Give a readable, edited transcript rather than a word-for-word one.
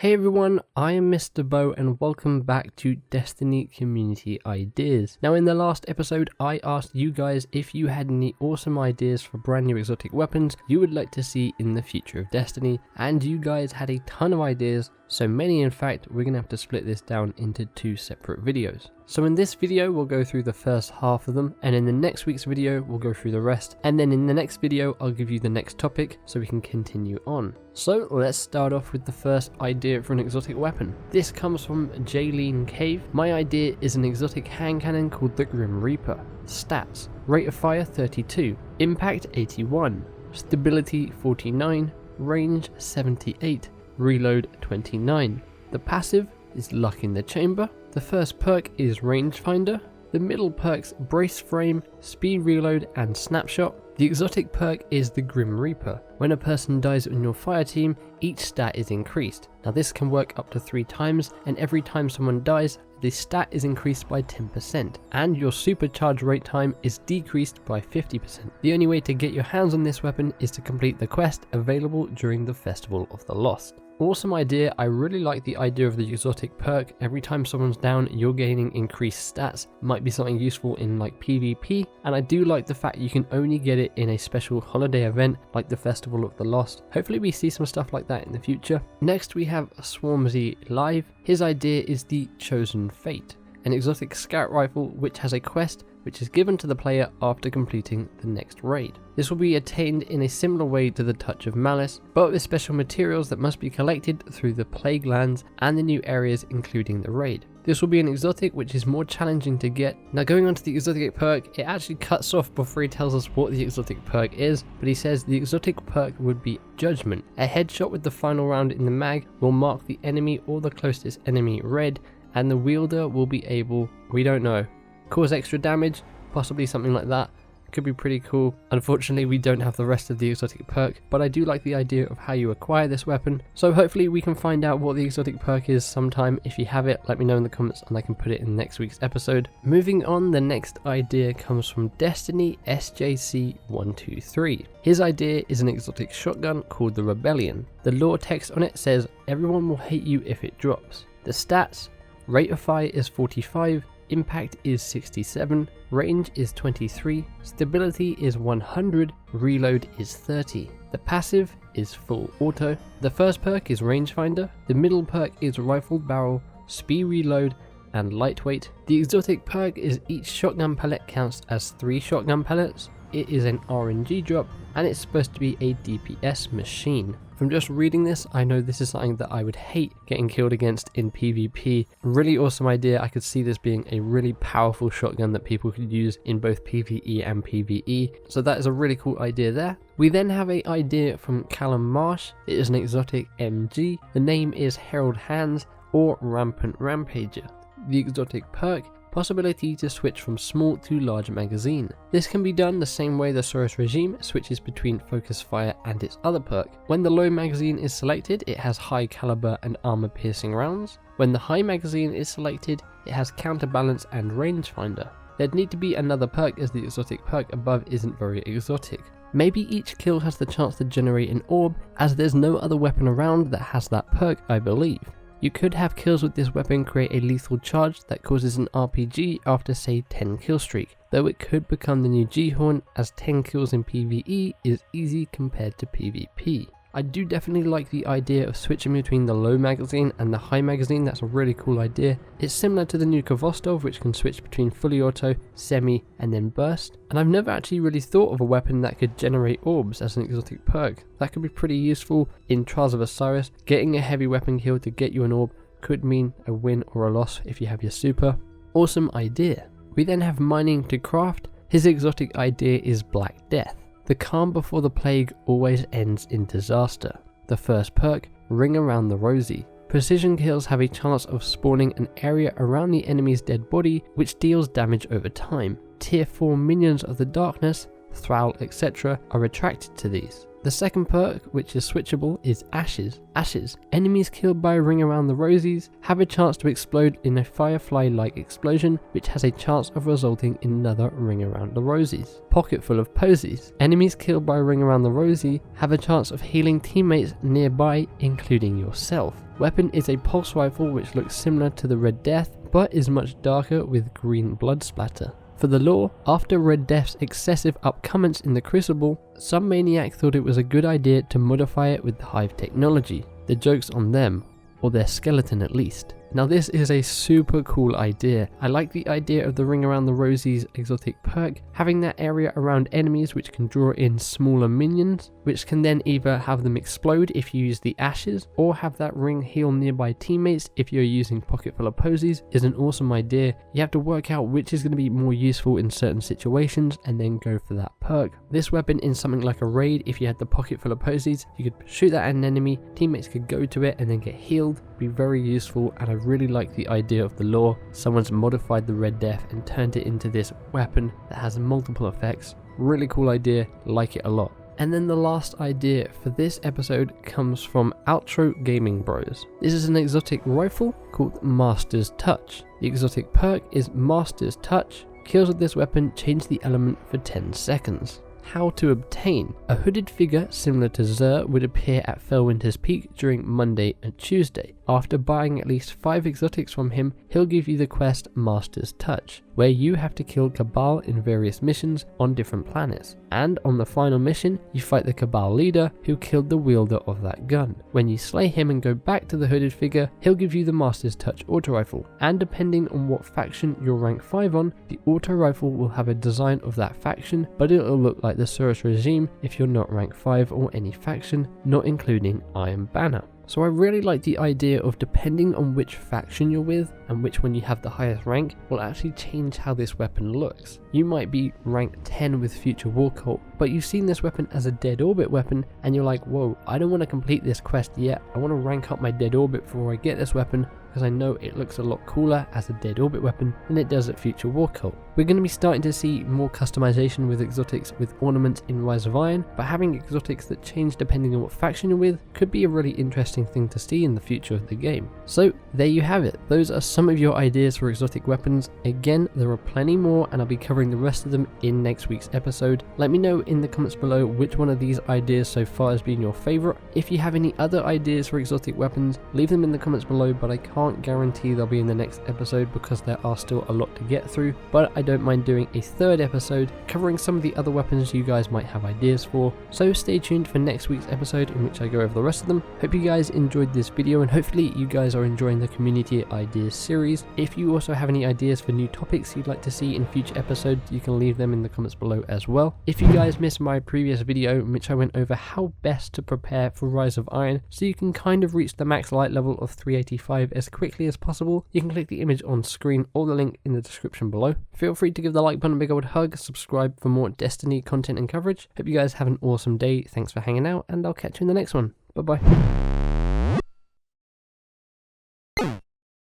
Hey everyone, I am MisterBo and welcome back to Destiny Community Ideas. Now in the last episode I asked you guys if you had any awesome ideas for brand new exotic weapons you would like to see in the future of Destiny, and you guys had a ton of ideas, so many in fact we're going to have to split this down into two separate videos. So in this video we'll go through the first half of them, and in the next week's video we'll go through the rest, and then in the next video I'll give you the next topic so we can continue on. So let's start off with the first idea for an exotic weapon. This comes from Jaylene Cave. My idea is an exotic hand cannon called the Grim Reaper. Stats: rate of fire 32, impact 81, stability 49, range 78, reload 29. The passive is Luck in the Chamber. The first perk is Rangefinder. The middle perks Brace Frame, Speed Reload and Snapshot. The exotic perk is the Grim Reaper. When a person dies in your fire team, each stat is increased. Now this can work up to 3 times, and every time someone dies, the stat is increased by 10%, and your supercharge rate time is decreased by 50%. The only way to get your hands on this weapon is to complete the quest available during the Festival of the Lost. Awesome idea. I really like the idea of the exotic perk. Every time someone's down, you're gaining increased stats. Might be something useful in like PvP, and I do like the fact you can only get it in a special holiday event like the Festival of the Lost. Hopefully we see some stuff like that in the future. Next we have Swarmzy Live. His idea is the Chosen Fate, an exotic scout rifle which has a quest which is given to the player after completing the next raid. This will be attained in a similar way to the Touch of Malice, but with special materials that must be collected through the Plague Lands and the new areas including the raid. This will be an exotic which is more challenging to get. Now going on to the exotic perk, it actually cuts off before he tells us what the exotic perk is, but he says the exotic perk would be Judgment. A headshot with the final round in the mag will mark the enemy or the closest enemy red, and the wielder will be able, we don't know, cause extra damage, possibly something like that. Could be pretty cool. Unfortunately we don't have the rest of the exotic perk, but I do like the idea of how you acquire this weapon, so hopefully we can find out what the exotic perk is sometime. If you have it, let me know in the comments and I can put it in next week's episode. Moving on, the next idea comes from Destiny SJC123. His idea is an exotic shotgun called the Rebellion. The lore text on it says everyone will hate you if it drops. The stats: rate of fire is 45, impact is 67, range is 23, stability is 100, reload is 30. The passive is full auto. The first perk is Rangefinder. The middle perk is Rifled Barrel, Speed Reload and Lightweight. The exotic perk is each shotgun pellet counts as 3 shotgun pellets. It is an RNG drop and it's supposed to be a DPS machine. From just reading this, I know this is something that I would hate getting killed against in PvP. Really awesome idea. I could see this being a really powerful shotgun that people could use in both PvE and PvE. So that is a really cool idea there. We then have an idea from Callum Marsh. It is an exotic MG. The name is Herald Hands or Rampant Rampager. The exotic perk: possibility to switch from small to large magazine. This can be done the same way the Soros regime switches between focus fire and its other perk. When the low magazine is selected, it has high caliber and armor piercing rounds. When the high magazine is selected, it has counterbalance and rangefinder. There'd need to be another perk as the exotic perk above isn't very exotic. Maybe each kill has the chance to generate an orb, as there's no other weapon around that has that perk, I believe. You could have kills with this weapon create a lethal charge that causes an RPG after say 10 kill streak, though it could become the new G-Horn, as 10 kills in PvE is easy compared to PvP. I do definitely like the idea of switching between the low magazine and the high magazine. That's a really cool idea. It's similar to the new Kvostov, which can switch between fully auto, semi and then burst, and I've never actually really thought of a weapon that could generate orbs as an exotic perk. That could be pretty useful in Trials of Osiris. Getting a heavy weapon kill to get you an orb could mean a win or a loss if you have your super. Awesome idea. We then have Mining to Craft. His exotic idea is Black Death. The calm before the plague always ends in disaster. The first perk: Ring Around the Rosy. Precision kills have a chance of spawning an area around the enemy's dead body which deals damage over time. Tier 4 minions of the darkness, Thrall, etc. are attracted to these. The second perk, which is switchable, is Ashes. Ashes. Enemies killed by a ring around the rosies have a chance to explode in a firefly-like explosion, which has a chance of resulting in another ring around the rosies. Pocket full of posies. Enemies killed by a ring around the rosy have a chance of healing teammates nearby, including yourself. Weapon is a pulse rifle which looks similar to the Red Death, but is much darker with green blood splatter. For the lore, after Red Death's excessive upcoments in the Crucible, some maniac thought it was a good idea to modify it with the Hive technology. The joke's on them, or their skeleton at least. Now this is a super cool idea. I like the idea of the ring around the rosies exotic perk, having that area around enemies which can draw in smaller minions, which can then either have them explode if you use the ashes, or have that ring heal nearby teammates if you're using pocket full of posies, is an awesome idea. You have to work out which is going to be more useful in certain situations and then go for that perk. This weapon in something like a raid, if you had the pocket full of posies, you could shoot that at an enemy, teammates could go to it and then get healed, be very useful, and I really like the idea of the lore. Someone's modified the Red Death and turned it into this weapon that has multiple effects. Really cool idea, like it a lot. And then the last idea for this episode comes from Outro Gaming Bros. This is an exotic rifle called Master's Touch. The exotic perk is Master's Touch. Kills with this weapon change the element for 10 seconds. How to obtain. A hooded figure similar to Xur would appear at Felwinter's Peak during Monday and Tuesday. After buying at least 5 exotics from him, he'll give you the quest Master's Touch, where you have to kill Cabal in various missions on different planets. And on the final mission, you fight the Cabal leader who killed the wielder of that gun. When you slay him and go back to the hooded figure, he'll give you the Master's Touch auto rifle. And depending on what faction you're rank 5 on, the auto rifle will have a design of that faction, but it'll look like the Surus regime if you're not rank 5 or any faction, not including Iron Banner. So I really like the idea of depending on which faction you're with and which one you have the highest rank will actually change how this weapon looks. You might be rank 10 with Future War Cult, but you've seen this weapon as a dead orbit weapon and you're like, whoa, I don't want to complete this quest yet. I want to rank up my dead orbit before I get this weapon, because I know it looks a lot cooler as a dead orbit weapon than it does at Future War Cult. We're going to be starting to see more customization with exotics with ornaments in Rise of Iron, but having exotics that change depending on what faction you're with could be a really interesting thing to see in the future of the game. So there you have it. Those are some of your ideas for exotic weapons. Again, there are plenty more and I'll be covering the rest of them in next week's episode. Let me know in the comments below which one of these ideas so far has been your favorite. If you have any other ideas for exotic weapons, leave them in the comments below, but I can't guarantee they'll be in the next episode because there are still a lot to get through, but I don't mind doing a third episode covering some of the other weapons you guys might have ideas for. So stay tuned for next week's episode in which I go over the rest of them. Hope you guys enjoyed this video and hopefully you guys are enjoying the community ideas series. If you also have any ideas for new topics you'd like to see in future episodes, you can leave them in the comments below as well. If you guys missed my previous video in which I went over how best to prepare for Rise of Iron so you can kind of reach the max light level of 385 as quickly as possible, you can click the image on screen or the link in the description below. Feel free to give the like button a big old hug, subscribe for more Destiny content and coverage. Hope you guys have an awesome day, thanks for hanging out, and I'll catch you in the next one. Bye bye.